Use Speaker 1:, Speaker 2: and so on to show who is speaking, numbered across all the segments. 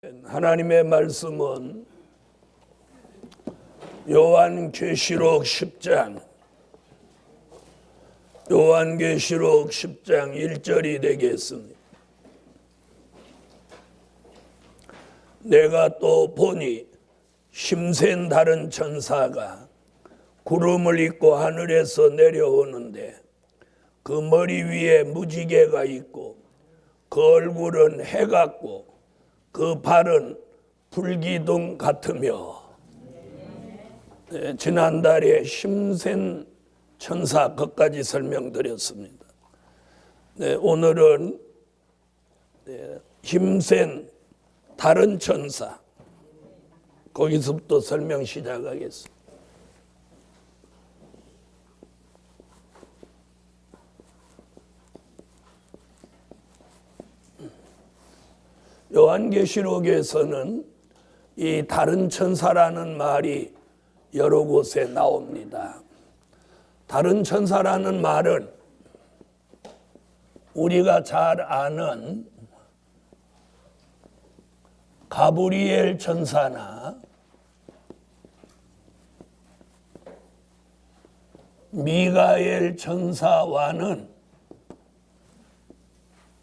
Speaker 1: 하나님의 말씀은 요한계시록 10장 1절이 되겠습니다. 내가 또 보니 힘센 다른 천사가 구름을 입고 하늘에서 내려오는데 그 머리 위에 무지개가 있고 그 얼굴은 해 같고 그 발은 불기둥 같으며. 지난달에 힘센 천사 것까지 설명드렸습니다. 오늘은 힘센 다른 천사, 거기서부터 설명 시작하겠습니다. 요한계시록에서는 이 다른 천사라는 말이 여러 곳에 나옵니다. 다른 천사라는 말은 우리가 잘 아는 가브리엘 천사나 미가엘 천사와는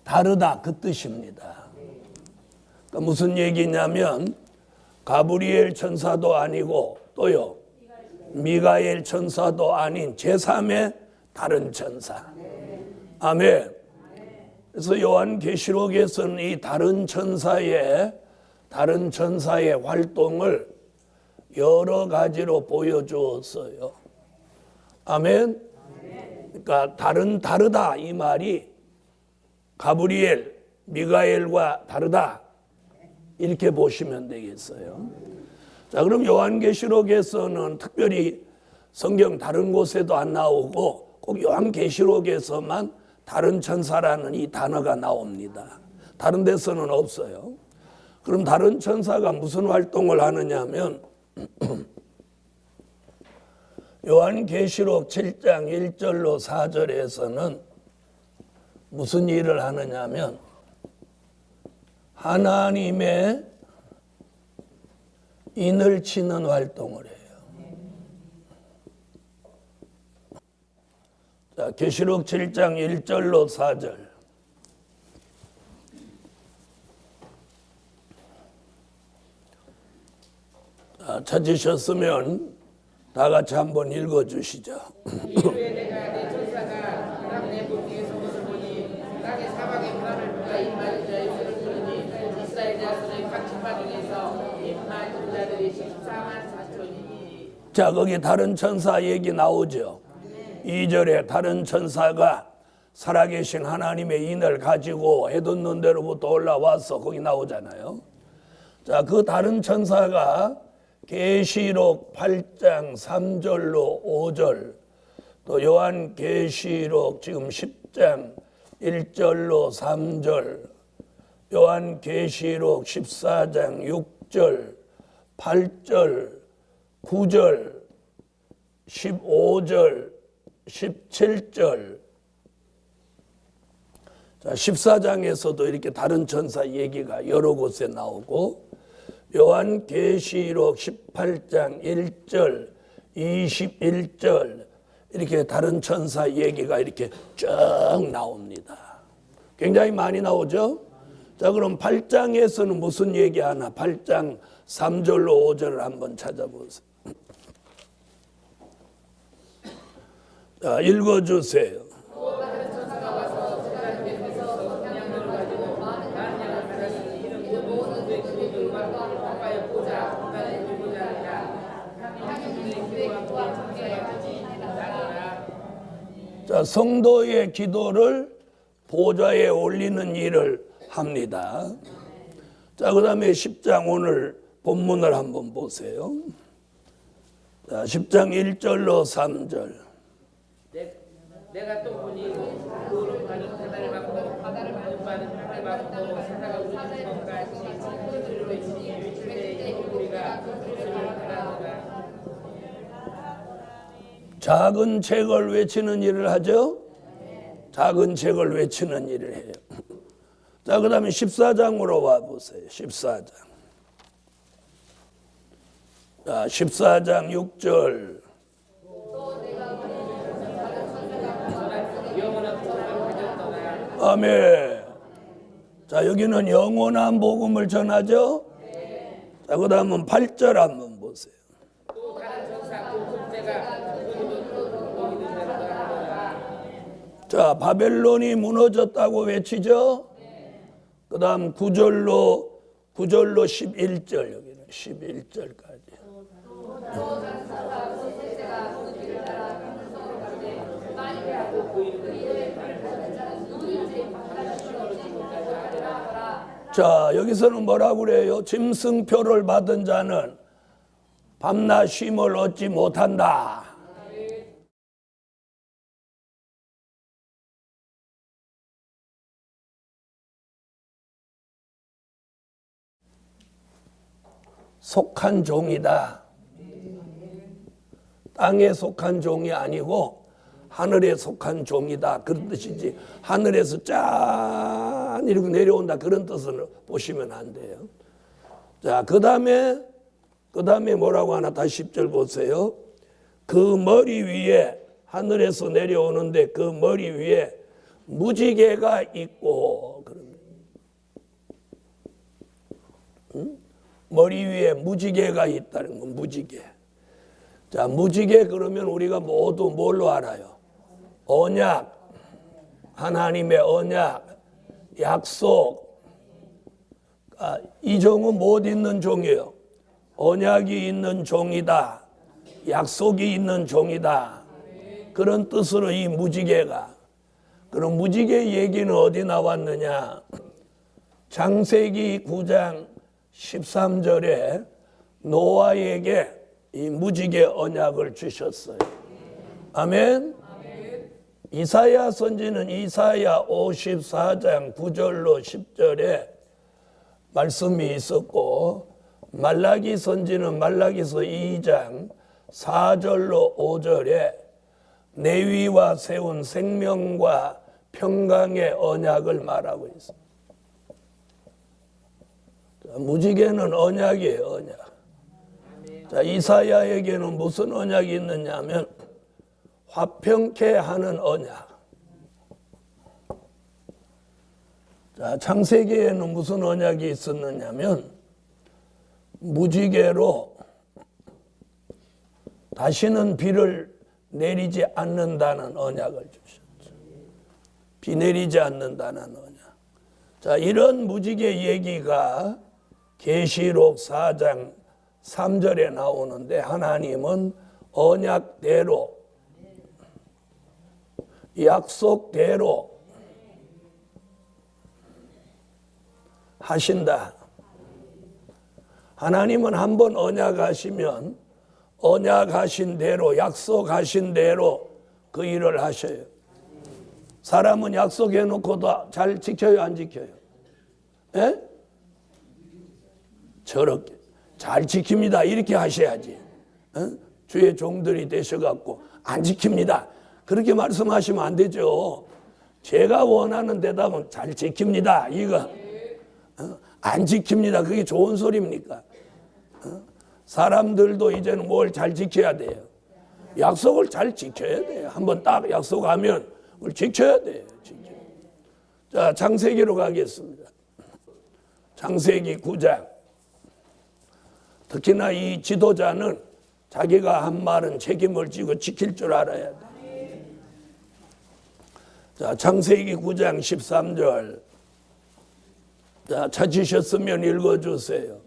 Speaker 1: 다르다, 그 뜻입니다. 그러니까 무슨 얘기냐면 가브리엘 천사도 아니고 또요 미가엘 천사도 아닌 제3의 다른 천사. 아멘. 그래서 요한계시록에서는 이 다른 천사의 활동을 여러 가지로 보여주었어요. 아멘. 그러니까 다르다 이 말이 가브리엘, 미가엘과 다르다 이렇게 보시면 되겠어요. 자, 그럼 요한계시록에서는 특별히 성경 다른 곳에도 안 나오고 꼭 요한계시록에서만 다른 천사라는 이 단어가 나옵니다. 다른 데서는 없어요. 그럼 다른 천사가 무슨 활동을 하느냐면 요한계시록 7장 1절로 4절에서는 무슨 일을 하느냐면 하나님의 인을 치는 활동을 해요. 자, 계시록 7장 1절로 4절. 자, 찾으셨으면 다 같이 한번 읽어주시죠.
Speaker 2: 이후에 내가 내 천사가 땅 내부 뒤에서 것을 보니 땅의 사방에 바람을 불어 임하는 자의 소리를 들으니 이스라엘 자손의 각 지파 중에서 임한 자들이 14만 4천이니.
Speaker 1: 자, 거기 다른 천사 얘기 나오죠. 2절에 다른 천사가 살아계신 하나님의 인을 가지고 해돋는 데로부터 올라와서 거기 나오잖아요. 자, 그 다른 천사가 계시록 8장 3절로 5절, 또 요한계시록 지금 10장 1절로 3절, 요한계시록 14장 6절, 8절, 9절, 15절, 17절. 자, 14장에서도 이렇게 다른 천사 얘기가 여러 곳에 나오고 요한계시록 18장 1절, 21절 이렇게 다른 천사 얘기가 이렇게 쭉 나옵니다. 굉장히 많이 나오죠? 자, 그럼 8장에서는 무슨 얘기하나? 8장 3절로 5절을 한번 찾아보세요. 자, 읽어주세요. 자, 성도의 기도를 보좌에 올리는 일을 합니다. 자, 그 다음에 10장 오늘 본문을 한번 보세요. 자, 10장 1절로 3절.
Speaker 2: 내가 또 보니 구름 바는 바다를 막고 바다를 바는 하늘 막고 사자가 우는 것과 소리로 외치니 일주일에 우리가 소리를 바라노라.
Speaker 1: 작은 책을 외치는 일을 하죠. 작은 책을 외치는 일을 해요. 자, 그 다음에 14장으로 와보세요. 14장. 자, 14장 6절. 아멘. 자, 여기는 영원한 복음을 전하죠. 자, 그 다음은 8절 한번 보세요.
Speaker 2: 또 다른 천사 그 둘째가
Speaker 1: 자, 바벨론이 무너졌다고 외치죠. 그 다음 9절로 11절, 여기는 11절까지. 자, 여기서는 뭐라고 그래요? 짐승표를 받은 자는 밤낮 쉼을 얻지 못한다. 속한 종이다. 땅에 속한 종이 아니고 하늘에 속한 종이다. 그런 뜻이지. 하늘에서 짠 이렇게 내려온다. 그런 뜻을 보시면 안 돼요. 자, 그 다음에 뭐라고 하나 다시 10절 보세요. 그 머리 위에 하늘에서 내려오는데 그 머리 위에 무지개가 있고 그럽니다. 머리 위에 무지개가 있다는 건 무지개. 자, 무지개 그러면 우리가 모두 뭘로 알아요? 언약, 하나님의 언약, 약속. 이 종은 못 있는 종이에요. 언약이 있는 종이다. 약속이 있는 종이다. 그런 뜻으로 이 무지개가. 그럼 무지개 얘기는 어디 나왔느냐? 창세기 9장 13절에 노아에게 이 무지개 언약을 주셨어요. 아멘. 이사야 선지는 이사야 54장 9절로 10절에 말씀이 있었고, 말라기 선지는 말라기서 2장 4절로 5절에 내 위와 세운 생명과 평강의 언약을 말하고 있습니다. 무지개는 언약이에요, 언약. 자, 이사야에게는 무슨 언약이 있느냐면 화평케 하는 언약. 자, 창세기에는 무슨 언약이 있었느냐면 무지개로 다시는 비를 내리지 않는다는 언약을 주셨죠. 비 내리지 않는다는 언약. 자, 이런 무지개 얘기가 계시록 4장 3절에 나오는데 하나님은 언약대로 약속대로 하신다. 하나님은 한번 언약하시면 언약하신 대로 약속하신 대로 그 일을 하셔요. 사람은 약속해놓고도 잘 지켜요, 안 지켜요? 예? 저렇게 잘 지킵니다 이렇게 하셔야지. 주의 종들이 되셔갖고 안 지킵니다 그렇게 말씀하시면 안 되죠. 제가 원하는 대답은 잘 지킵니다 이거. 안 지킵니다 그게 좋은 소리입니까? 사람들도 이제는 뭘 잘 지켜야 돼요. 약속을 잘 지켜야 돼요. 한번 딱 약속하면 그걸 지켜야 돼요. 자, 창세기로 가겠습니다. 창세기 9장. 특히나 이 지도자는 자기가 한 말은 책임을 지고 지킬 줄 알아야 돼. 자, 창세기 9장 13절. 자, 찾으셨으면 읽어주세요.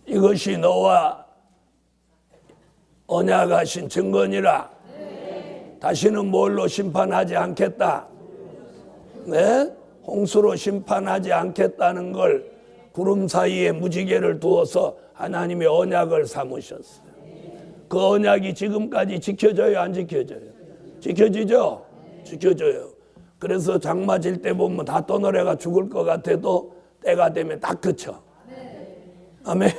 Speaker 1: 이것이 너와 언약하신 증거니라. 다시는 뭘로 심판하지 않겠다. 네? 홍수로 심판하지 않겠다는 걸 구름 사이에 무지개를 두어서 하나님의 언약을 삼으셨어요. 그 언약이 지금까지 지켜져요, 안 지켜져요? 지켜지죠? 지켜져요. 그래서 장마 질 때 보면 다 떠내려가 죽을 것 같아도 때가 되면 딱 그쳐. 아멘.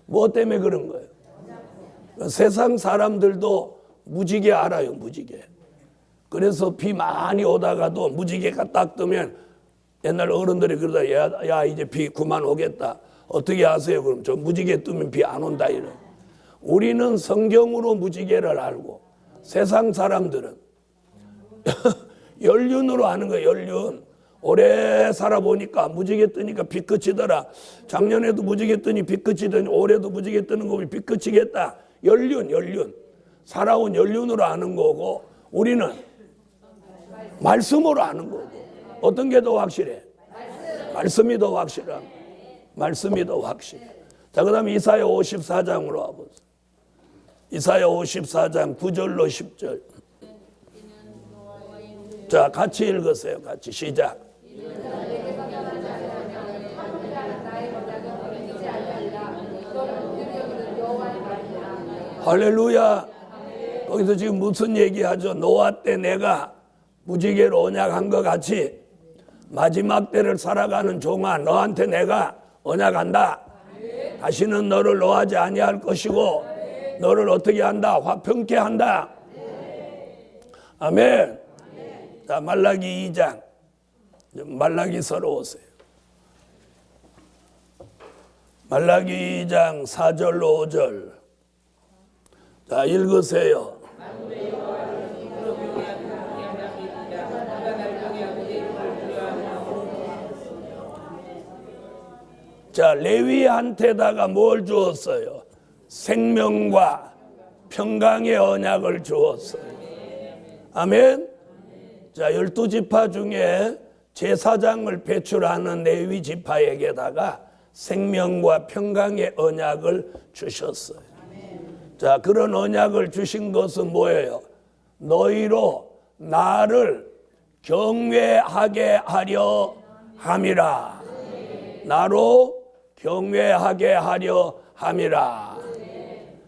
Speaker 1: 뭐 때문에 그런 거예요? 세상 사람들도 무지개 알아요, 무지개. 그래서 비 많이 오다가도 무지개가 딱 뜨면 옛날 어른들이 그러다 야 이제 비 그만 오겠다. 어떻게 아세요? 그럼 저 무지개 뜨면 비 안 온다 이래. 우리는 성경으로 무지개를 알고 세상 사람들은 연륜으로 아는 거예요. 연륜. 오래 살아보니까 무지개 뜨니까 비 그치더라. 작년에도 무지개 뜨니 비 그치더니 올해도 무지개 뜨는 거 보면 비 그치겠다. 연륜. 살아온 연륜으로 아는 거고 우리는 말씀으로 아는 거고. 어떤 게 더 확실해? 말씀이 더 확실해. 말씀이 더 확실해. 자, 그 다음에 이사야 54장으로 와보세요. 이사야 54장 9절로 10절. 자, 같이 읽으세요. 같이 시작. 할렐루야. 거기서 지금 무슨 얘기하죠? 노아 때 내가 무지개로 언약한 것 같이 마지막 때를 살아가는 종아 너한테 내가 언약한다. 다시는 너를 노하지 아니할 것이고 너를 어떻게 한다? 화평케 한다. 아멘. 자, 말라기 2장. 말라기서로 오세요. 말라기 2장 4절로 5절. 자, 읽으세요. 자, 레위한테다가 뭘 주었어요? 생명과 평강의 언약을 주었어요. 아멘. 자, 12지파 중에 제사장을 배출하는 레위 지파에게다가 생명과 평강의 언약을 주셨어요. 자, 그런 언약을 주신 것은 뭐예요? 너희로 나를 경외하게 하려 함이라. 나로 경외하게 하려 함이라.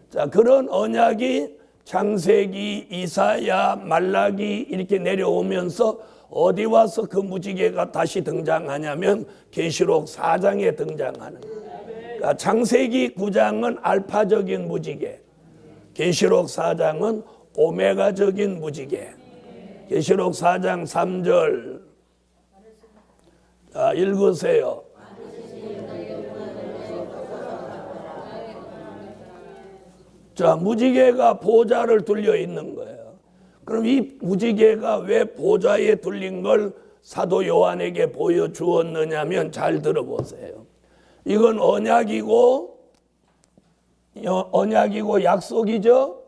Speaker 1: 자, 그런 언약이 창세기, 이사야, 말라기 이렇게 내려오면서 어디 와서 그 무지개가 다시 등장하냐면 계시록 4장에 등장하는 거예요. 그러니까 창세기 9장은 알파적인 무지개, 계시록 4장은 오메가적인 무지개. 계시록 4장 3절. 자, 읽으세요. 자, 무지개가 보좌를 둘려 있는 거예요. 그럼 이 무지개가 왜 보좌에 둘린 걸 사도 요한에게 보여주었느냐면 잘 들어보세요. 이건 언약이고 약속이죠.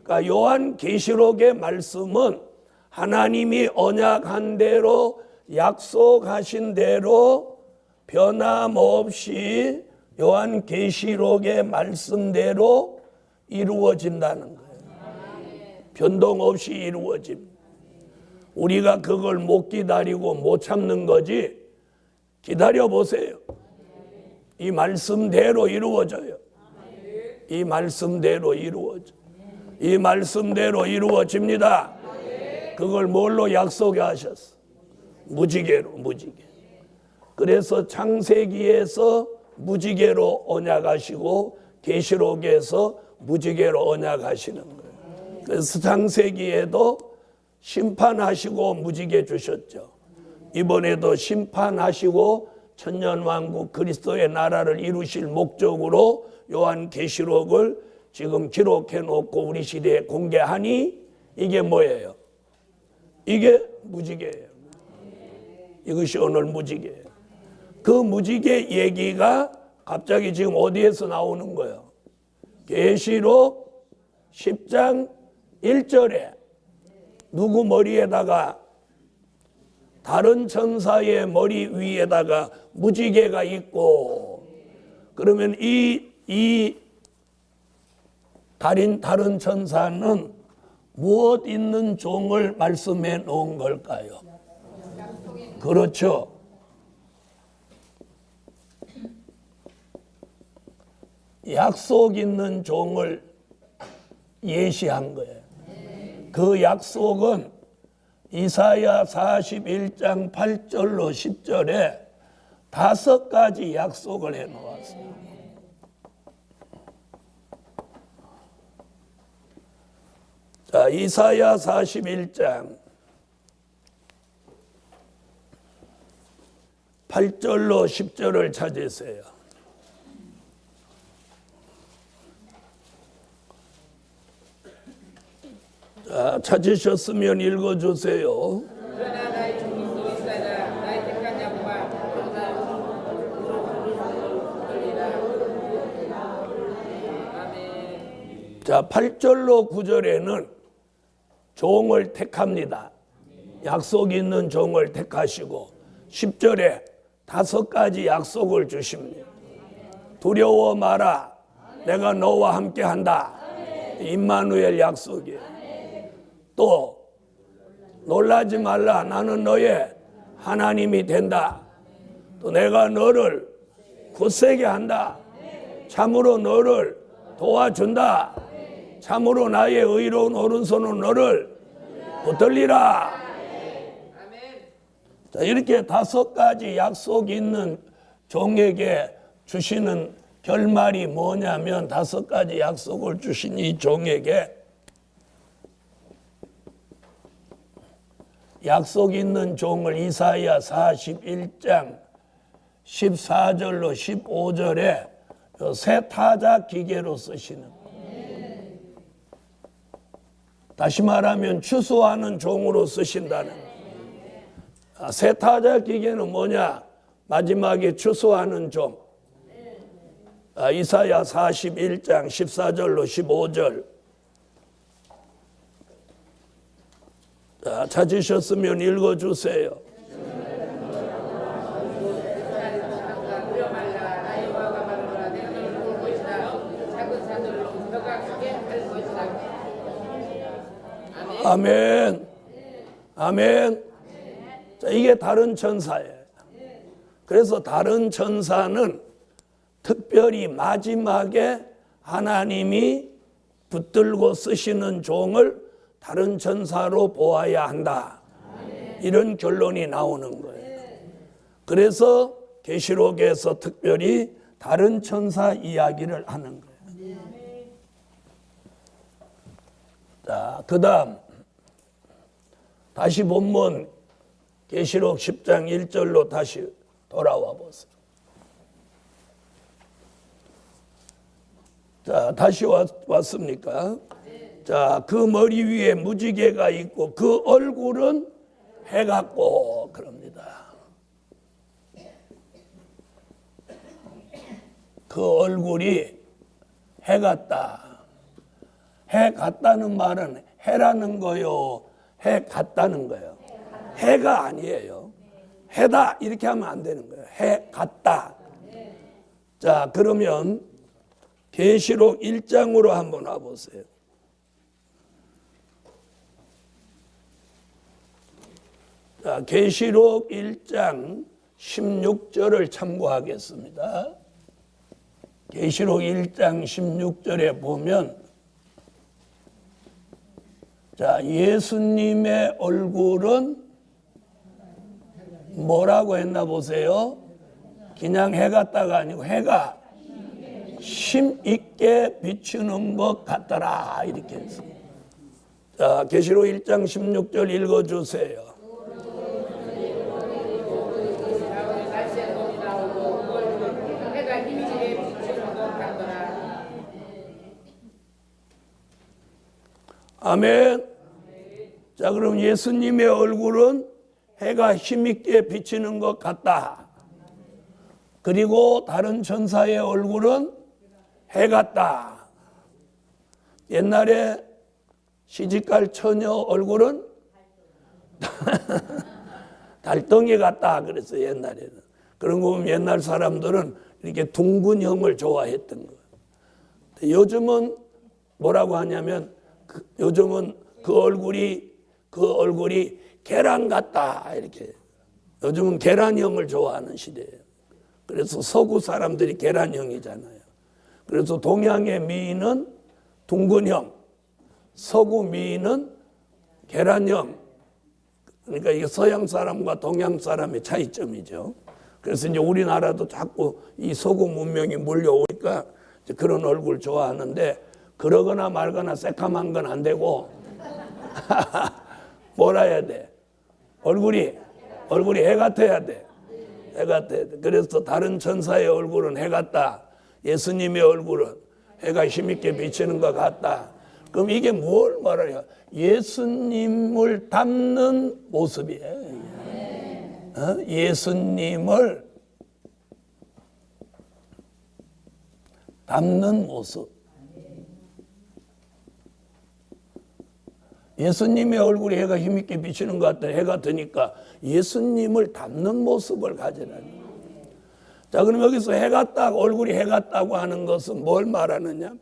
Speaker 1: 그러니까 요한 계시록의 말씀은 하나님이 언약한 대로 약속하신 대로 변함없이 요한 계시록의 말씀대로 이루어진다는 거예요. 변동 없이 이루어짐. 우리가 그걸 못 기다리고 못 참는 거지. 기다려 보세요. 이 말씀대로 이루어져요. 이 말씀대로 이루어져. 이 말씀대로 이루어집니다. 그걸 뭘로 약속하셨어? 무지개로, 무지개. 그래서 창세기에서 무지개로 언약하시고 계시록에서 무지개로 언약하시는 거예요. 그래서 창세기에도 심판하시고 무지개 주셨죠. 이번에도 심판하시고 천년왕국 그리스도의 나라를 이루실 목적으로 요한 계시록을 지금 기록해 놓고 우리 시대에 공개하니 이게 뭐예요? 이게 무지개예요. 이것이 오늘 무지개예요. 그 무지개 얘기가 갑자기 지금 어디에서 나오는 거예요? 계시록 10장 1절에 누구 머리에다가 다른 천사의 머리 위에다가 무지개가 있고 그러면 이 다른 천사는 무엇 있는 종을 말씀해 놓은 걸까요? 그렇죠. 약속 있는 종을 예시한 거예요. 그 약속은 이사야 41장 8절로 10절에 5가지 약속을 해 놓았어요. 자, 이사야 41장 8절로 10절을 찾으세요. 자, 찾으셨으면 읽어주세요.
Speaker 2: 그러나 나의 종민도 이스라엘아 나의 택한 양과 아멘.
Speaker 1: 자, 8절로 9절에는 종을 택합니다. 약속 있는 종을 택하시고 10절에 5가지 약속을 주십니다. 두려워 마라. 내가 너와 함께 한다. 임마누엘 약속이에요. 또 놀라지 말라. 나는 너의 하나님이 된다. 또 내가 너를 굳세게 한다. 참으로 너를 도와준다. 참으로 나의 의로운 오른손은 너를 붙들리라. 자, 이렇게 5가지 약속 있는 종에게 주시는 결말이 뭐냐면 5가지 약속을 주신 이 종에게 약속 있는 종을 이사야 41장 14절로 15절에 새 타작 기계로 쓰시는 거예요. 다시 말하면 추수하는 종으로 쓰신다는 거예요. 새 타작 기계는 뭐냐? 마지막에 추수하는 종. 이사야 41장 14절로 15절. 자, 찾으셨으면 읽어주세요. 아멘. 아멘. 자, 이게 다른 천사예요. 그래서 다른 천사는 특별히 마지막에 하나님이 붙들고 쓰시는 종을 다른 천사로 보아야 한다. 이런 결론이 나오는 거예요. 그래서 계시록에서 특별히 다른 천사 이야기를 하는 거예요. 자, 그 다음 다시 본문 계시록 10장 1절로 다시 돌아와 보세요. 자, 다시 왔습니까? 자, 그 머리 위에 무지개가 있고 그 얼굴은 해 같고 그럽니다. 그 얼굴이 해 같다. 해 같다는 말은 해라는 거요, 해 같다는 거예요. 해가 아니에요. 해다 이렇게 하면 안 되는 거예요. 해 같다. 자, 그러면 계시록 1장으로 한번 와보세요. 자, 계시록 1장 16절을 참고하겠습니다. 계시록 1장 16절에 보면 자, 예수님의 얼굴은 뭐라고 했나 보세요? 그냥 해 같다가 아니고 해가 힘 있게 비추는 것 같더라 이렇게 했습니다. 자, 계시록 1장 16절 읽어주세요. 아멘. 자, 그럼 예수님의 얼굴은 해가 힘있게 비치는 것 같다. 그리고 다른 천사의 얼굴은 해 같다. 옛날에 시집갈 처녀 얼굴은 달덩이 같다 그랬어요. 옛날에는. 그런 거 보면 옛날 사람들은 이렇게 둥근형을 좋아했던 거예요. 요즘은 뭐라고 하냐면 요즘은 그 얼굴이 계란 같다 이렇게. 요즘은 계란형을 좋아하는 시대예요. 그래서 서구 사람들이 계란형이잖아요. 그래서 동양의 미인은 둥근형, 서구 미인은 계란형. 그러니까 이게 서양 사람과 동양 사람의 차이점이죠. 그래서 이제 우리나라도 자꾸 이 서구 문명이 몰려오니까 그런 얼굴 좋아하는데, 그러거나 말거나 새카만 건 안 되고 뭐라 해야 돼? 얼굴이 해 같아야 돼. 해 같아야 돼. 그래서 다른 천사의 얼굴은 해 같다. 예수님의 얼굴은 해가 힘있게 비치는 것 같다. 그럼 이게 뭘 말해요? 예수님을 닮는 모습이에요. 예수님을 닮는 모습. 예수님의 얼굴이 해가 힘있게 비치는 것 같다. 해 같으니까 예수님을 닮는 모습을 가지라니. 자, 그럼 여기서 해 같다, 얼굴이 해 같다고 하는 것은 뭘 말하느냐?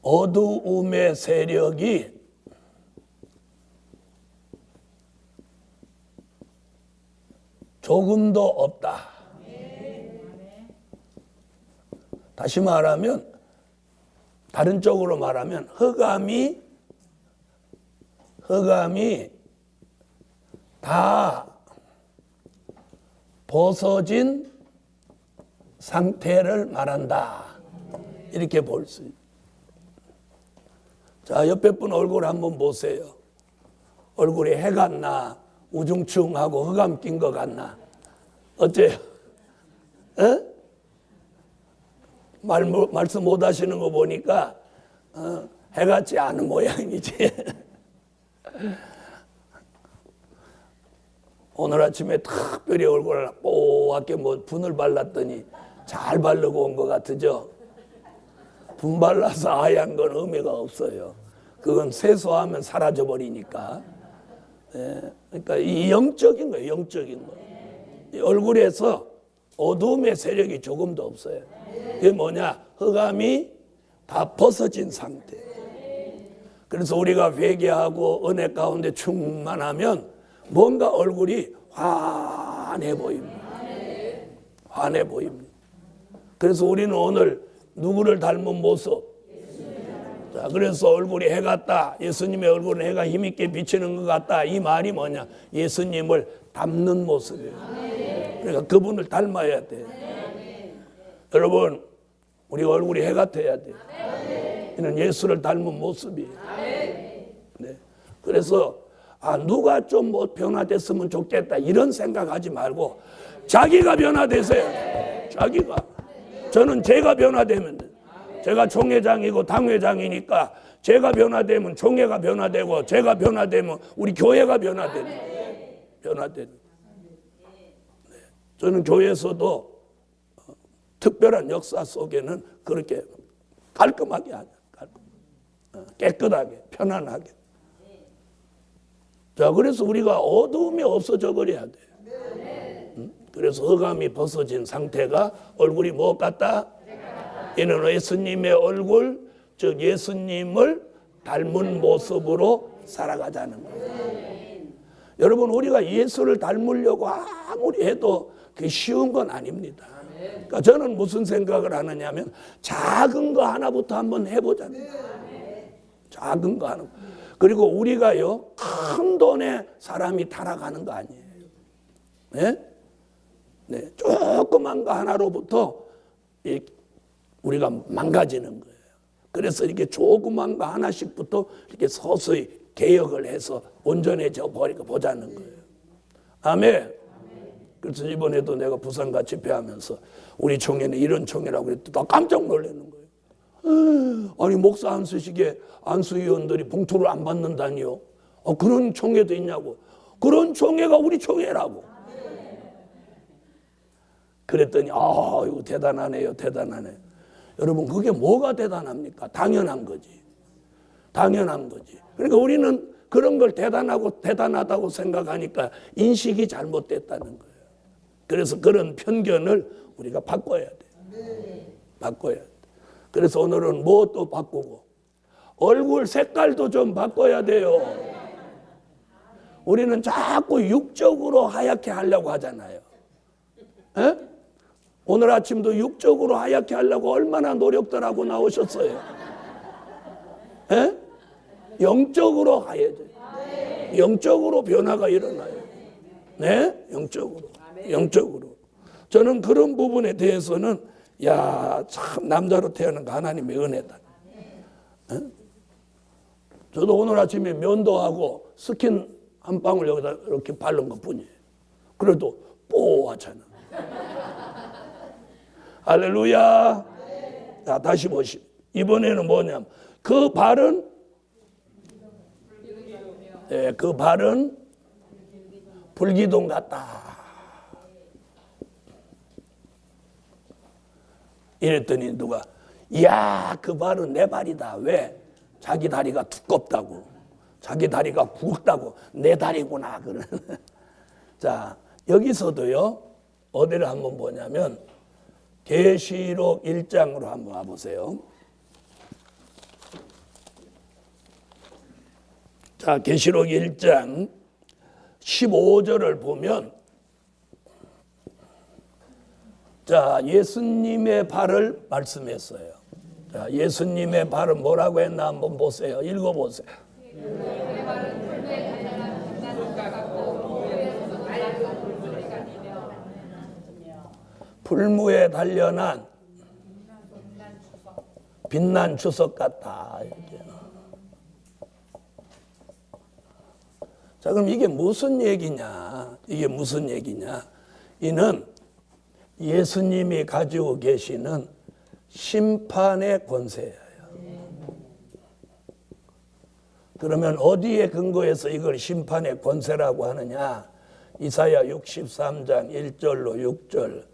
Speaker 1: 어두움의 세력이 조금도 없다. 다시 말하면, 다른 쪽으로 말하면 흑암이 다 벗어진 상태를 말한다. 이렇게 볼 수 있습니다. 자, 옆에 분 얼굴 한번 보세요. 얼굴이 해 같나? 우중충하고 흑암 낀 것 같나? 어때요? 에? 말씀 못 하시는 거 보니까 해 같지 않은 모양이지. 오늘 아침에 특별히 얼굴을 뽀얗게 분을 발랐더니 잘 바르고 온 것 같으죠? 분 발라서 하얀 건 의미가 없어요. 그건 세수하면 사라져 버리니까. 그러니까 이 영적인 거예요. 영적인 거. 이 얼굴에서 어두움의 세력이 조금도 없어요. 그게 뭐냐? 흑암이 다 벗어진 상태. 그래서 우리가 회개하고 은혜 가운데 충만하면 뭔가 얼굴이 환해 보입니다. 환해 보입니다. 그래서 우리는 오늘 누구를 닮은 모습? 자, 그래서 얼굴이 해 같다. 예수님의 얼굴은 해가 힘있게 비치는 것 같다. 이 말이 뭐냐? 예수님을 닮는 모습이에요. 그러니까 그분을 닮아야 돼. 여러분, 우리 얼굴이 해 같아야 돼. 이는 예수를 닮은 모습이에요. 네. 그래서 누가 좀 뭐 변화됐으면 좋겠다 이런 생각하지 말고 자기가 변화되세요. 자기가. 저는 제가 변화되면 돼. 제가 총회장이고 당회장이니까 제가 변화되면 총회가 변화되고 제가 변화되면 우리 교회가 변화되는. 네. 저는 교회에서도 특별한 역사 속에는 그렇게 깔끔하게 하죠. 깨끗하게, 편안하게. 자, 그래서 우리가 어두움이 없어져 버려야 돼. 그래서 흑암이 벗어진 상태가 얼굴이 무엇 같다? 이는 예수님의 얼굴, 즉 예수님을 닮은 모습으로 살아가자는 거예요. 여러분, 우리가 예수를 닮으려고 아무리 해도 그게 쉬운 건 아닙니다. 그러니까 저는 무슨 생각을 하느냐면 작은 거 하나부터 한번 해보자는 거예요. 작은 거 하나. 그리고 우리가요, 큰 돈에 사람이 타락하는 거 아니에요. 네? 네, 조그만 거 하나로부터 우리가 망가지는 거예요. 그래서 이렇게 조그만 거 하나씩부터 이렇게 서서히 개혁을 해서 온전해져 보자는 거예요. 아멘. 그래서 이번에도 내가 부산가 집회하면서 우리 총회는 이런 총회라고 그랬더니 나 깜짝 놀라는 거예요. 아니, 목사 안수식에 안수위원들이 봉투를 안 받는다니요. 그런 총회도 있냐고. 그런 총회가 우리 총회라고. 그랬더니 이거 대단하네요. 대단하네. 여러분, 그게 뭐가 대단합니까? 당연한 거지. 당연한 거지. 그러니까 우리는 그런 걸 대단하다고 생각하니까 인식이 잘못됐다는 거예요. 그래서 그런 편견을 우리가 바꿔야 돼. 바꿔야 돼. 그래서 오늘은 무엇도 바꾸고 얼굴 색깔도 좀 바꿔야 돼요. 우리는 자꾸 육적으로 하얗게 하려고 하잖아요. 에? 오늘 아침도 육적으로 하얗게 하려고 얼마나 노력들 하고 나오셨어요. 에? 영적으로 하얘져요. 영적으로 변화가 일어나요. 네? 영적으로. 저는 그런 부분에 대해서는 야, 참 남자로 태어난 거 하나님의 은혜다. 에? 저도 오늘 아침에 면도하고 스킨 한 방울 여기다 이렇게 바른 것 뿐이에요. 그래도 뽀하잖아. 할렐루야. 자, 다시 보시오. 이번에는 뭐냐면 그 발은 그 발은 불기둥 같다. 이랬더니 누가 야, 그 발은 내 발이다. 왜? 자기 다리가 두껍다고. 자기 다리가 굵다고. 내 다리구나. 그러는. 자, 여기서도요. 어디를 한번 보냐면 계시록 1장으로 한번 와보세요. 자, 계시록 1장 15절을 보면 자, 예수님의 발을 말씀했어요. 자, 예수님의 발은 뭐라고 했나 한번 보세요. 읽어보세요. 풀무에 단련한 빛난 주석 같다. 이렇게. 자, 그럼 이게 무슨 얘기냐? 이게 무슨 얘기냐? 이는 예수님이 가지고 계시는 심판의 권세예요. 그러면 어디에 근거해서 이걸 심판의 권세라고 하느냐? 이사야 63장 1절로 6절,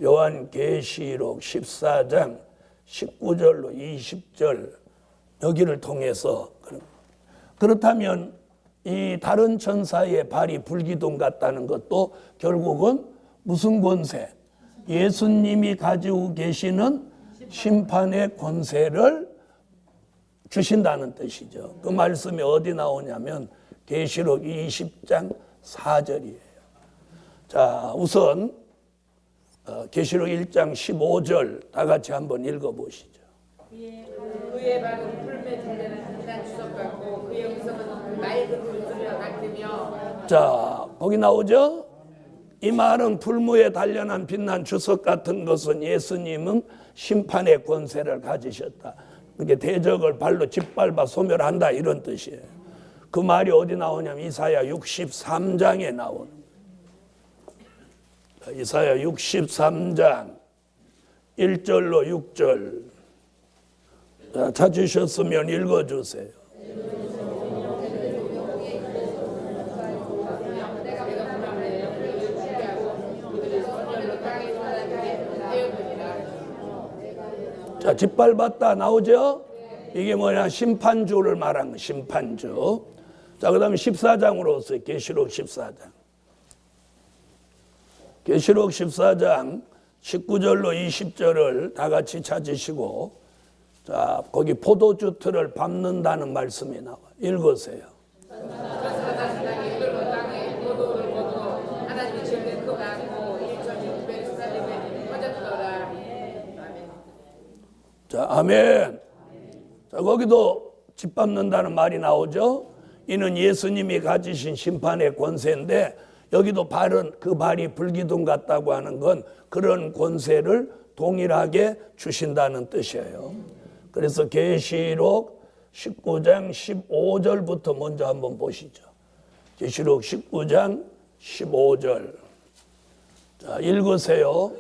Speaker 1: 요한계시록 14장 19절로 20절 여기를 통해서 그렇다면 이 다른 천사의 발이 불기둥 같다는 것도 결국은 무슨 권세? 예수님이 가지고 계시는 심판의 권세를 주신다는 뜻이죠. 그 말씀이 어디 나오냐면 계시록 20장 4절이에요. 자, 우선 계시록 1장 15절 다 같이 한번 읽어보시죠.
Speaker 2: 그의 발은 풀매 달려는 빛난 주석 같고 그의 음성은 맑은 물소리와 같으며. 자,
Speaker 1: 거기 나오죠? 이 말은 풀무에 단련한 빛난 주석 같은 것은 예수님은 심판의 권세를 가지셨다. 그게 대적을 발로 짓밟아 소멸한다 이런 뜻이에요. 그 말이 어디 나오냐면 이사야 63장에 나오는 거예요. 이사야 63장 1절로 6절 찾으셨으면 읽어주세요. 자, 짓밟았다 나오죠? 이게 뭐냐? 심판주를 말한 거, 심판주. 자, 그 다음에 14장으로 오세요. 계시록 14장. 계시록 14장 19절로 20절을 다 같이 찾으시고, 자, 거기 포도주 틀을 밟는다는 말씀이 나와. 읽으세요. 자, 아멘. 자, 거기도 짓밟는다는 말이 나오죠. 이는 예수님이 가지신 심판의 권세인데 여기도 발은 그 발이 불기둥 같다고 하는 건 그런 권세를 동일하게 주신다는 뜻이에요. 그래서 계시록 19장 15절부터 먼저 한번 보시죠. 계시록 19장 15절. 자, 읽으세요.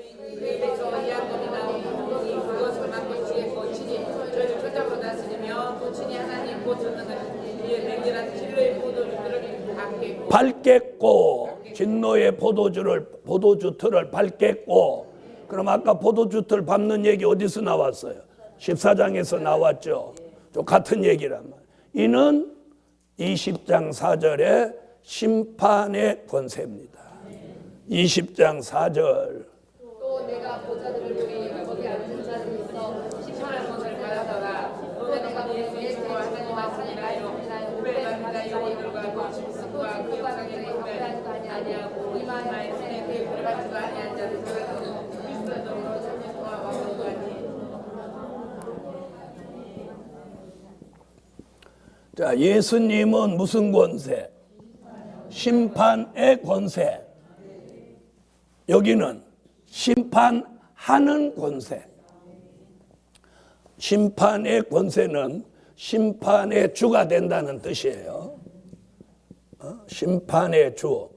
Speaker 1: 밟겠고 진노의 포도주 틀을 밟겠고. 그럼 아까 포도주 틀 밟는 얘기 어디서 나왔어요? 14장에서 나왔죠. 또 같은 얘기란 말이에요. 이는 20장 4절에 심판의 권세입니다. 20장 4절.
Speaker 3: 또 내가 보좌들을 보니 거기 앉은 자들이 있어 심판의 권세를 받았더라. 또 내가 예수의 하나님 말씀이라요. 구별받는다 영혼들과 고침승과 그 영상에 구별하지도 아니하고 이마에 손에 그의 구별받지도 아니한 자들 그것은 그리스도로 참여와 왕국까지.
Speaker 1: 자, 예수님은 무슨 권세? 심판의 권세. 여기는 심판하는 하는 권세. 심판의 권세는 심판의 주가 된다는 뜻이에요. 심판의 주.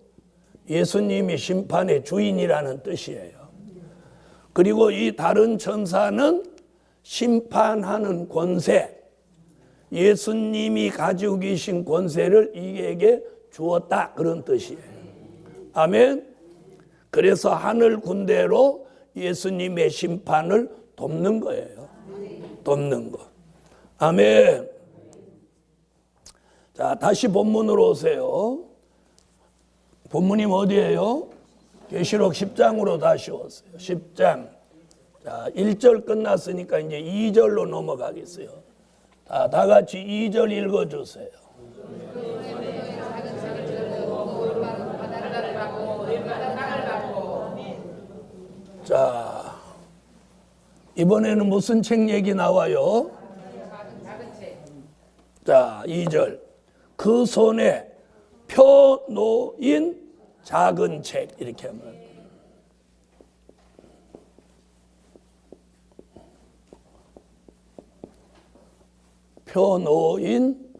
Speaker 1: 예수님이 심판의 주인이라는 뜻이에요. 그리고 이 다른 천사는 심판하는 권세. 예수님이 가지고 계신 권세를 이에게 주었다. 그런 뜻이에요. 아멘. 그래서 하늘 군대로 예수님의 심판을 돕는 거예요. 돕는 거. 아멘. 자, 다시 본문으로 오세요. 본문이 어디예요? 계시록 10장으로 다시 오세요. 10장. 자, 1절 끝났으니까 이제 2절로 넘어가겠어요. 다 같이 2절 읽어주세요. 자, 이번에는 무슨 책 얘기 나와요? 자, 2절. 그 손에 펴놓인 작은 책. 이렇게 하면 펴놓인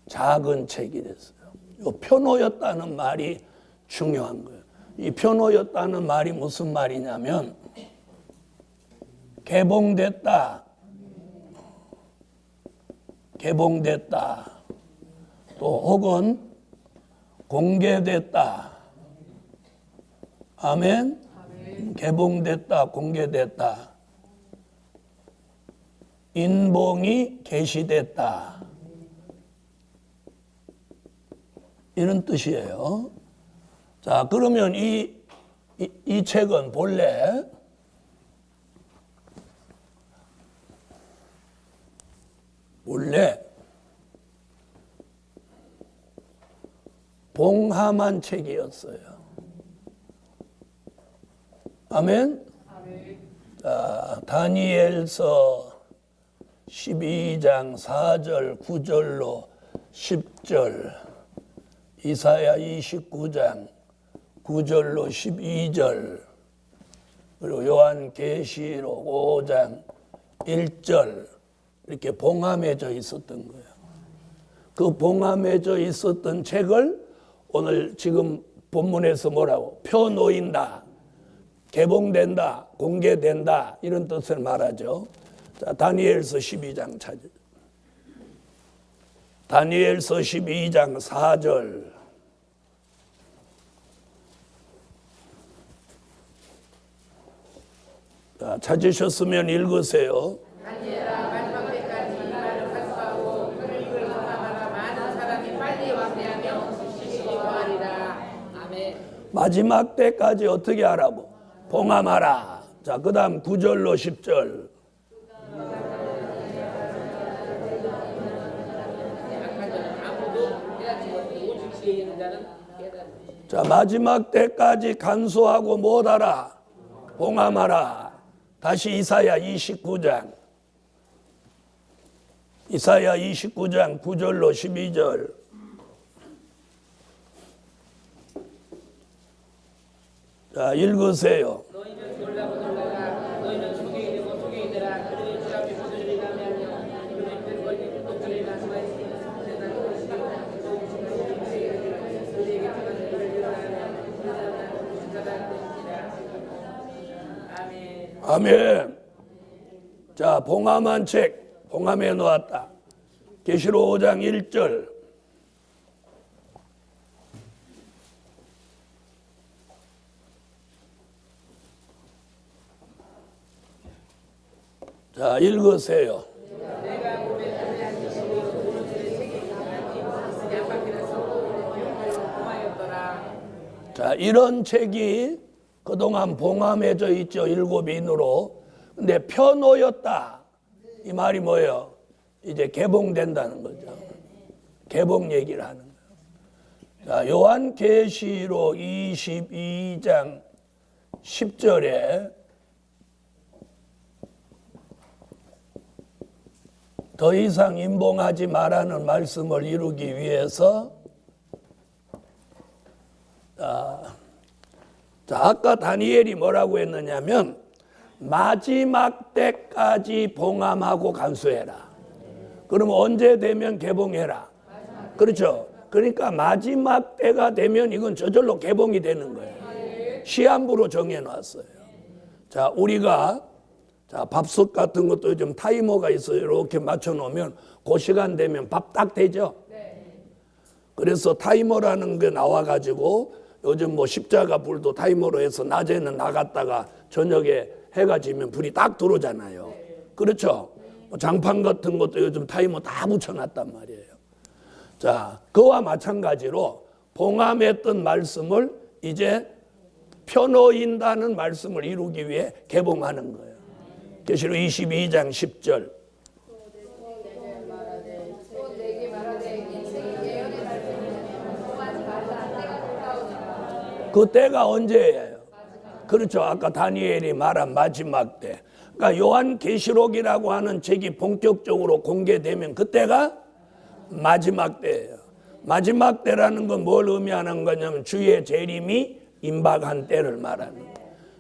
Speaker 1: 작은 책이 됐어요. 이 펴놓였다는 말이 중요한 거예요. 이 펴놓였다는 말이 무슨 말이냐면 개봉됐다. 개봉됐다. 또 혹은 공개됐다. 아멘. 개봉됐다. 공개됐다. 인봉이 계시됐다. 이런 뜻이에요. 자, 그러면 이 책은 본래 봉함한 책이었어요. 아멘. 자, 다니엘서 12장 4절 9절로 10절, 이사야 29장 9절로 12절, 그리고 요한계시록 5장 1절 이렇게 봉함해져 있었던 거예요. 그 봉함해져 있었던 책을 오늘 지금 본문에서 뭐라고? 펴놓인다, 개봉된다, 공개된다 이런 뜻을 말하죠. 자, 다니엘서 12장 찾으세요. 다니엘서 12장 4절. 자, 찾으셨으면 읽으세요.
Speaker 2: 다니엘아, 마지막 때까지 이 말을 간수하고 그를 입을 봉함하라. 많은 사람이 빨리 왕래하며 지식이 더하리라. 아멘.
Speaker 1: 마지막 때까지 어떻게 하라고? 봉함하라. 자, 그 다음 9절로 10절. 자, 마지막 때까지 간수하고 못하라. 봉함하라. 다시 이사야 29장. 이사야 29장 9절로 12절. 자, 읽으세요.
Speaker 2: 너희는 놀라고 놀라라. 너희는 소경이 되고 소경이 되라. 그들의 주 앞에 모두를 남하며 그들의 별 걸린 독들을 나누어있으니
Speaker 1: 아멘. 자, 봉함한 책, 봉함해 놓았다. 계시록 5장 1절. 자, 읽으세요. 자, 이런 책이 그동안 봉함해져 있죠. 7인으로. 근데 펴놓였다. 이 말이 뭐예요? 이제 개봉된다는 거죠. 개봉 얘기를 하는 거예요. 자, 요한계시록 22장 10절에 더 이상 임봉하지 말라는 말씀을 이루기 위해서 자, 아까 다니엘이 뭐라고 했느냐면 마지막 때까지 봉함하고 간수해라. 그러면 언제 되면 개봉해라. 그렇죠. 그러니까 마지막 때가 되면 이건 저절로 개봉이 되는 거예요. 시한부로 정해놨어요. 자, 우리가 자, 밥솥 같은 것도 요즘 타이머가 있어요. 이렇게 맞춰놓으면 그 시간 되면 밥 딱 되죠. 그래서 타이머라는 게 나와가지고 요즘 뭐 십자가 불도 타이머로 해서 낮에는 나갔다가 저녁에 해가 지면 불이 딱 들어오잖아요. 그렇죠. 장판 같은 것도 요즘 타이머 다 붙여놨단 말이에요. 자, 그와 마찬가지로 봉함했던 말씀을 이제 펴놓인다는 말씀을 이루기 위해 개봉하는 거예요. 계시록 22장 10절. 그 때가 언제예요? 그렇죠. 아까 다니엘이 말한 마지막 때. 그러니까 요한계시록이라고 하는 책이 본격적으로 공개되면 그때가 마지막 때예요. 마지막 때라는 건 뭘 의미하는 거냐면 주의 재림이 임박한 때를 말하는 거예요.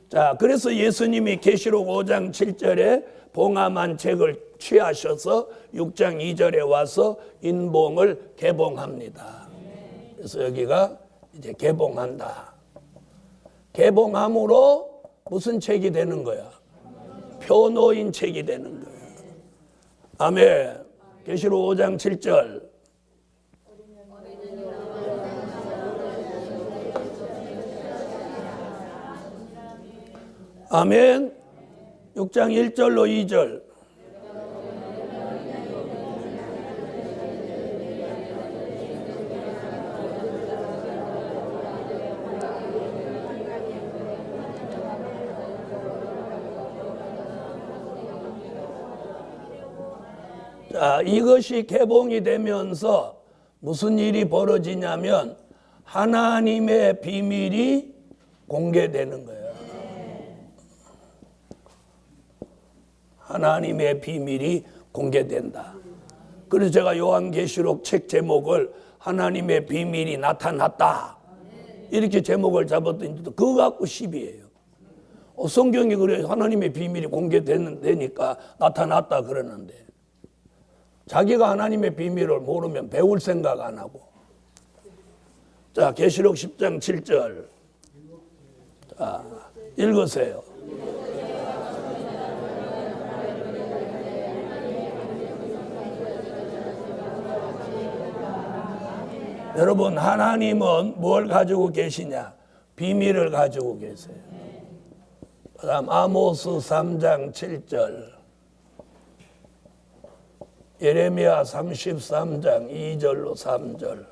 Speaker 1: 자, 그래서 예수님이 계시록 5장 7절에 봉함한 책을 취하셔서 6장 2절에 와서 인봉을 개봉합니다. 그래서 여기가 이제 개봉한다. 개봉함으로 무슨 책이 되는 거야? 표놓인 책이 되는 거야. 아멘. 계시록 5장 7절. 아멘. 6장 1절로 2절. 자, 이것이 개봉이 되면서 무슨 일이 벌어지냐면 하나님의 비밀이 공개되는 거예요. 하나님의 비밀이 공개된다. 그래서 제가 요한계시록 책 제목을 하나님의 비밀이 나타났다 이렇게 제목을 잡았더니 그거 갖고 시비예요. 성경이 그래 하나님의 비밀이 공개되니까 나타났다 그러는데 자기가 하나님의 비밀을 모르면 배울 생각 안 하고. 자, 계시록 10장 7절. 자, 읽으세요. 여러분, 하나님은 뭘 가지고 계시냐? 비밀을 가지고 계세요. 그다음 아모스 3장 7절. 예레미야 33장 2절로 3절.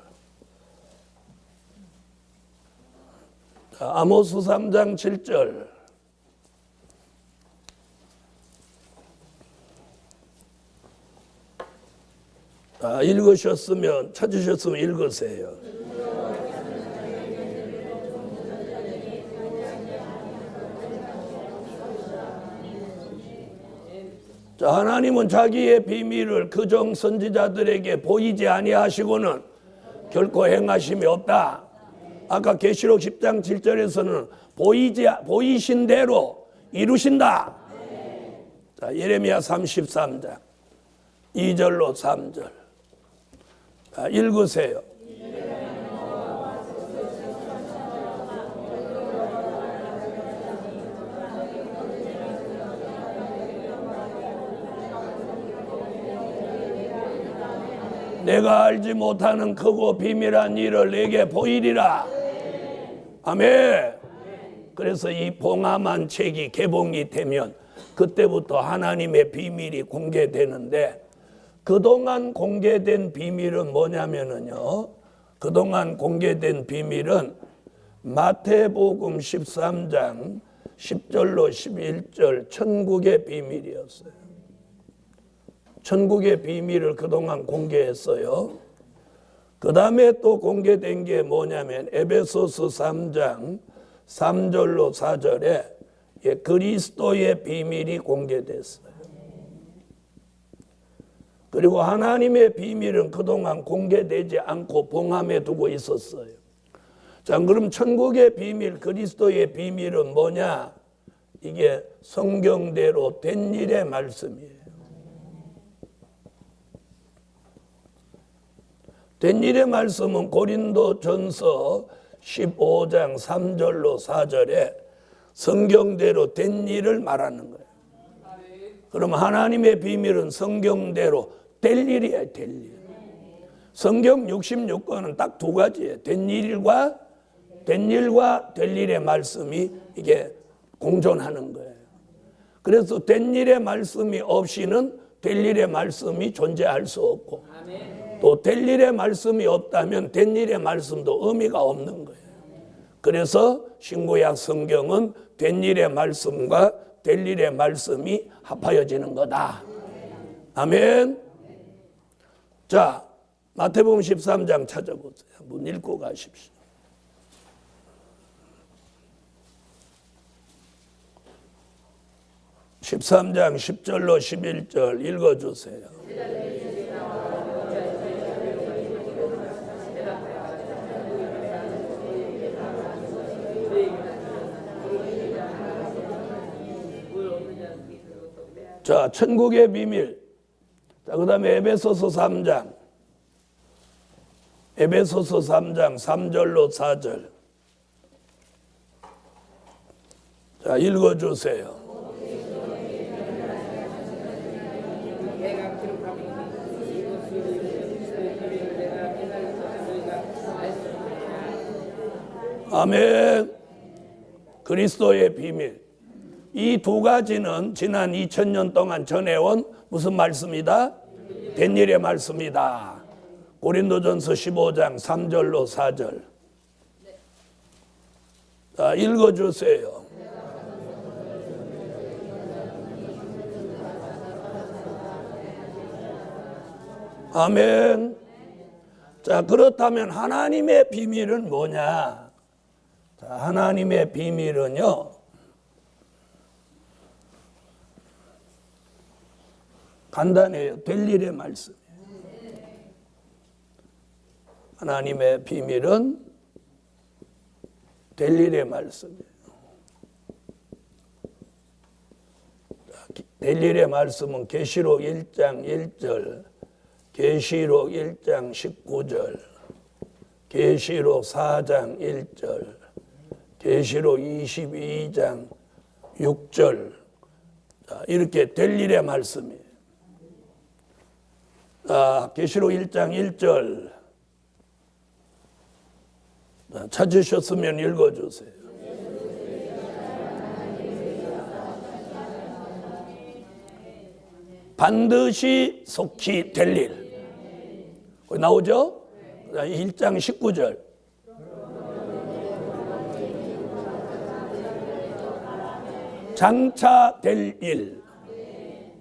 Speaker 1: 자, 아모스 3장 7절. 자, 읽으셨으면 찾으셨으면 읽으세요. 자, 하나님은 자기의 비밀을 그종 선지자들에게 보이지 아니하시고는 결코 행하심이 없다. 아까 계시록 10장 7절에서는 보이신 대로 이루신다. 자, 예레미야 33장 2절로 3절. 자, 읽으세요. 내가 알지 못하는 크고 비밀한 일을 내게 보이리라. 아멘. 그래서 이 봉함한 책이 개봉이 되면 그때부터 하나님의 비밀이 공개되는데 그동안 공개된 비밀은 뭐냐면요. 그동안 공개된 비밀은 마태복음 13장 10절로 11절 천국의 비밀이었어요. 천국의 비밀을 그동안 공개했어요. 그 다음에 또 공개된 게 뭐냐면 에베소서 3장 3절로 4절에 그리스도의 비밀이 공개됐어요. 그리고 하나님의 비밀은 그동안 공개되지 않고 봉함해 두고 있었어요. 자, 그럼 천국의 비밀, 그리스도의 비밀은 뭐냐? 이게 성경대로 된 일의 말씀이에요. 된 일의 말씀은 고린도전서 15장 3절로 4절에 성경대로 된 일을 말하는 거예요. 그럼 하나님의 비밀은 성경대로 될 일이에요. 될 일. 성경 66권은 딱 두 가지예요. 된 일과 될 일의 말씀이 이게 공존하는 거예요. 그래서 된 일의 말씀이 없이는 될 일의 말씀이 존재할 수 없고, 또 될 일의 말씀이 없다면 된 일의 말씀도 의미가 없는 거예요. 그래서 신구약 성경은 된 일의 말씀과 될 일의 말씀이 합하여지는 거다. 아멘. 자, 마태복음 13장 찾아보세요. 한번 읽고 가십시오. 13장 10절로 11절 읽어주세요. 자, 천국의 비밀. 자, 그 다음에 에베소서 3장 3절로 4절. 자, 읽어주세요. 아멘. 그리스도의 비밀. 이 두 가지는 지난 2000년 동안 전해온 무슨 말씀이다? 된 일의 말씀이다. 고린도전서 15장 3절로 4절. 자, 읽어주세요. 아멘. 자, 그렇다면 하나님의 비밀은 뭐냐? 자, 하나님의 비밀은요, 간단해요. 될 일의 말씀이에요. 하나님의 비밀은 될 일의 말씀이에요. 될 일의 말씀은 계시록 1장 1절, 계시록 1장 19절, 계시록 4장 1절, 계시록 22장 6절, 이렇게 될 일의 말씀이에요. 계시록 1장 1절 찾으셨으면 읽어주세요. 반드시 속히 될 일. 거기 나오죠? 1장 19절. 장차 될 일.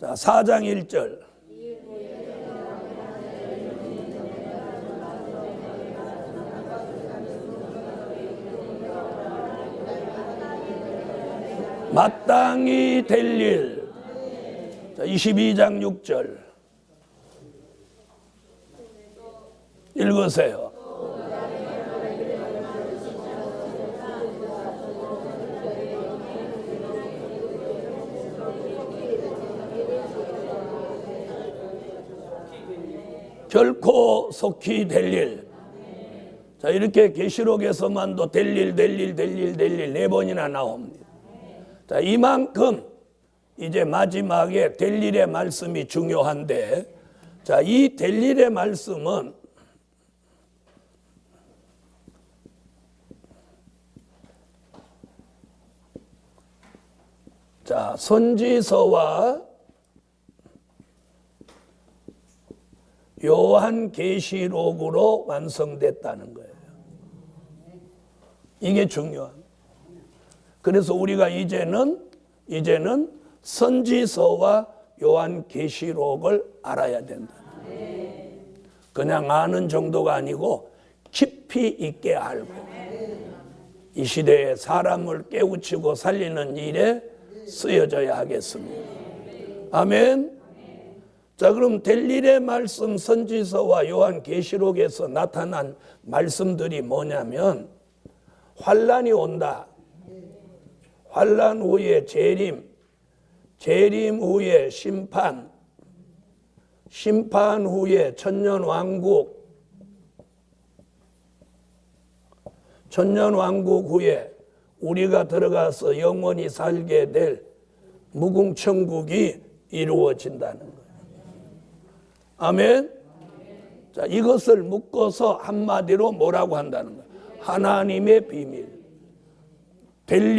Speaker 1: 자, 4장 1절. 마땅히 될 일. 자, 22장 6절. 읽으세요. 결코 속히 될 일. 자, 이렇게 계시록에서만도 될 일 네 번이나 나옵니다. 자, 이만큼 이제 마지막에 될 일의 말씀이 중요한데, 자, 이 될 일의 말씀은 자, 선지서와 요한계시록으로 완성됐다는 거예요. 이게 중요합니다. 그래서 우리가 이제는 선지서와 요한계시록을 알아야 된다. 그냥 아는 정도가 아니고 깊이 있게 알고 이 시대에 사람을 깨우치고 살리는 일에 쓰여져야 하겠습니다. 아멘. 자, 그럼 될 일의 말씀 선지서와 요한계시록에서 나타난 말씀들이 뭐냐면, 환란이 온다. 환란 후에 재림, 재림 후에 심판, 심판 후에 천년왕국, 천년왕국 후에 우리가 들어가서 영원히 살게 될 무궁천국이 이루어진다는 거예요. 아멘. 자, 이것을 묶어서 한마디로 뭐라고 한다는 거예요? 하나님의 비밀. 될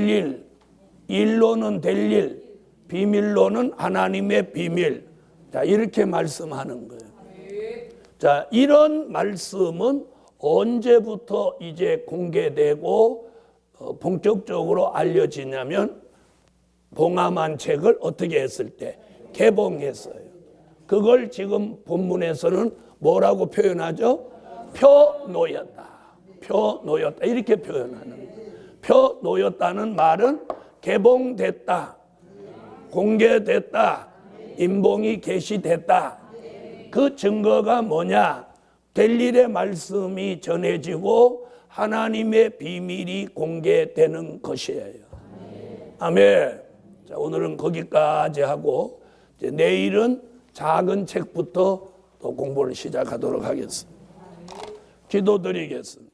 Speaker 1: 일, 일로는 될 일, 비밀로는 하나님의 비밀. 자, 이렇게 말씀하는 거예요. 자, 이런 말씀은 언제부터 이제 공개되고 본격적으로 알려지냐면 봉함한 책을 어떻게 했을 때 개봉했어요. 그걸 지금 본문에서는 뭐라고 표현하죠? 펴놓였다. 펴놓였다. 이렇게 표현하는 거예요. 펴놓였다는 말은 개봉됐다. 공개됐다. 임봉이 계시됐다. 그 증거가 뭐냐? 될 일의 말씀이 전해지고 하나님의 비밀이 공개되는 것이에요. 아멘. 자, 오늘은 거기까지 하고 이제 내일은 작은 책부터 또 공부를 시작하도록 하겠습니다. 기도드리겠습니다.